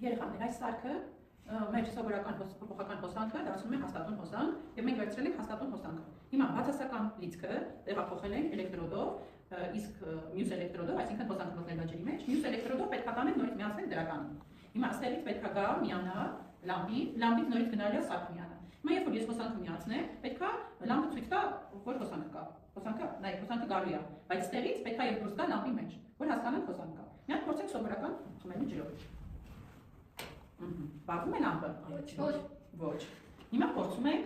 Երեխաներ, այս սարքը մեր սովորական փոփոխական հոսանքը դարձնում է հաստատուն հոսանք եւ մենք վերցրել ենք հաստատուն հոսանքը։ Հիմա բացասական լիցքը տեղափոխել ենք էլեկտրոդով, իսկ մյուս էլեկտրոդով, այսինքն հոսանքը մտնել ջրի մեջ, մյուս էլեկտրոդով պետք է տանենք նորից միացնել դրականին։ Հիմա այստեղից պետք է գա միանա լամպից նորից գնալու է սարքը միանա։ Հիմա երբ որ ես հոսանքը միացնեմ, պետք է լամպը ցույց տա, որ հոսանքը կա։ Հոսանքը, նայ, հոսանքը գալու է, բայց այստեղից պետք է եւ դուրս գա լամպի մեջ, որ հասկանանք հոսանքը կա։ Մի հատ փորձենք սովորական խմելու ջրով։ Բացում է լամպը։ Ոչ։ Հիմա փորձում ենք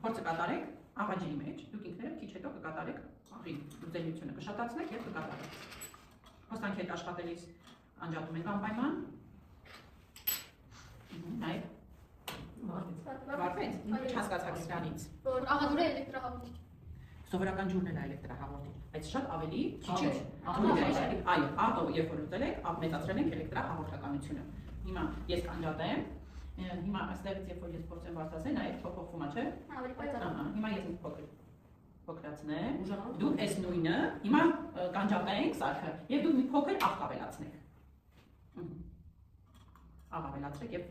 փորձը կատարենք աղաջրի մեջ։ Դուք ինքներդ քիչ հետո կկատարեք աղի ձելությունը կշատացնեք եւ կկատարեք։ Հոսանքի հետ աշխատելիս անջատում ենք անպայման։ Նայ։ Վարվեց։ Ինչ հասկացաք սրանից։ Որ աղաջուրը էլեկտրահաղորդիչ։ Սովորական ջուրն էլ է էլեկտրահաղորդիչ, բայց շատ ավելի քիչ է։ Այո, աղը երբ որ ուտել եք, մեծացրել ենք էլեկտրահաղորդականությունը։ Հիմա ես կանջատեմ, հիմա այստեղից երբ որ ես փորձեմ բարձրացնել, նայեք փոփոխվում է, չէ՞։ Ավելի պայծառ։ Հիմա ես ինձ փոքրացնեմ, դուք այս նույնը, հիմա կանջատենք սարքը եւ դուք մի փոքր աղ ավելացնեք։ Աղ ավելացրեք եւ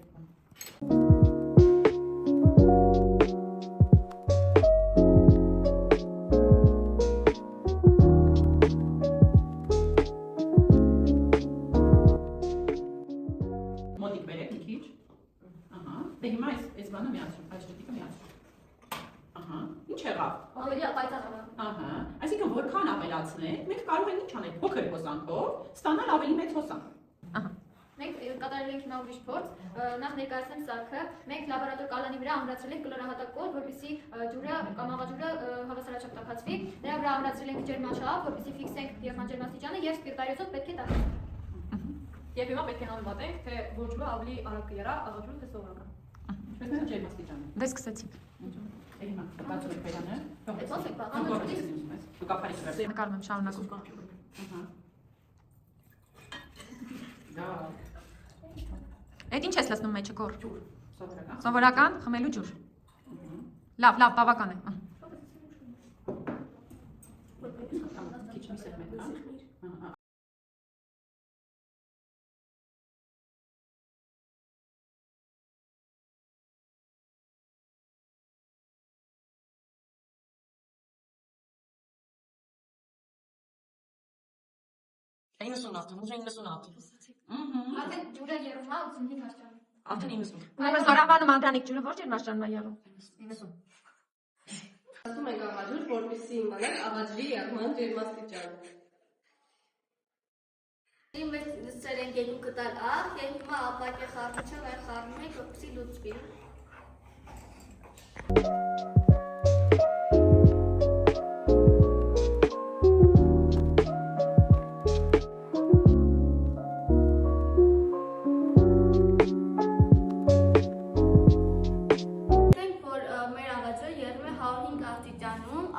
մոտիկ բերեք մի քիչ։ Ահա, դե հիմա այս բանը միացրու, այս ճտիկը միացրու։ Ահա, ինչ եղավ։ Ավելի պայծառ է։ Ահա, այսինքն որքան ավելացնենք, մենք կարող ենք ինչ անել, փոքր հոսանքով ստանալ ավելի մեծ հոսանք։ Ահա։ Մենք կատարել ենք հիմա ուրիշ փորձ, նախ ներկայացնեմ սարքը, մենք լաբորատոր կալանի վրա ամրացրել ենք կլորահատակ կոլ, որպեսզի ջուրը կամ աղաջուրը հավասարաչափ տաքացվի, դրա վրա ամրացրել ենք ջերմաչափ, որպեսզի ֆիքսենք ջերմաստիճանը եւ սպիրտարիոսով պետք է տաքացվի։ Եվ հիմա պետք է համեմատենք, թե որ ջուրը ավելի արագ կերա աղաջուրը թե սովորական։ Ինչպես է ջերմաստիճանը։ Դե սկսեցինք։ Հիմա բացում եք բերանը։ Այդ ո՞նց եք բացում։ Դուք ապարից վերցրեք։ Նկարում եմ շարունակում։ Ահա։ Դա Այդ ինչ ես լցնում մեջը գոր։ ջուր, սովորական։ Սովորական խմելու ջուր։ Լավ, բավական է։ Քիչ մի սերմետ, հա։ Aynı sunatı, muz aynı sunatı. Արդեն ջուրը երում է 85 աստիճան։ Արդեն 90։ Ուրեմն զորավանում Անդրանիկ ջուրը ոչ ջերմաշրջանն է եղում։ 90։ Ասում ենք աղաջուր, որպեսզի իմանանք աղաջրի եղման ջերմաստիճանը։ Մենք լցրել ենք 2 կտալ աղ, եւ հիմա ապակե խառնիչով այն խառնում ենք, որպեսզի լուծվի։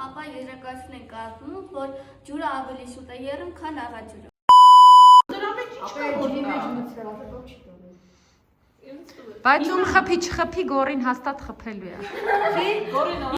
Ապա եզրակացություն ենք կազմում, որ ջուրը ավելի շուտ է եռում, քան աղաջուրը։ Դրա մեջ ինչ կա որ կա։ Բայց ում խփի չխփի գորին հաստատ խփելու է։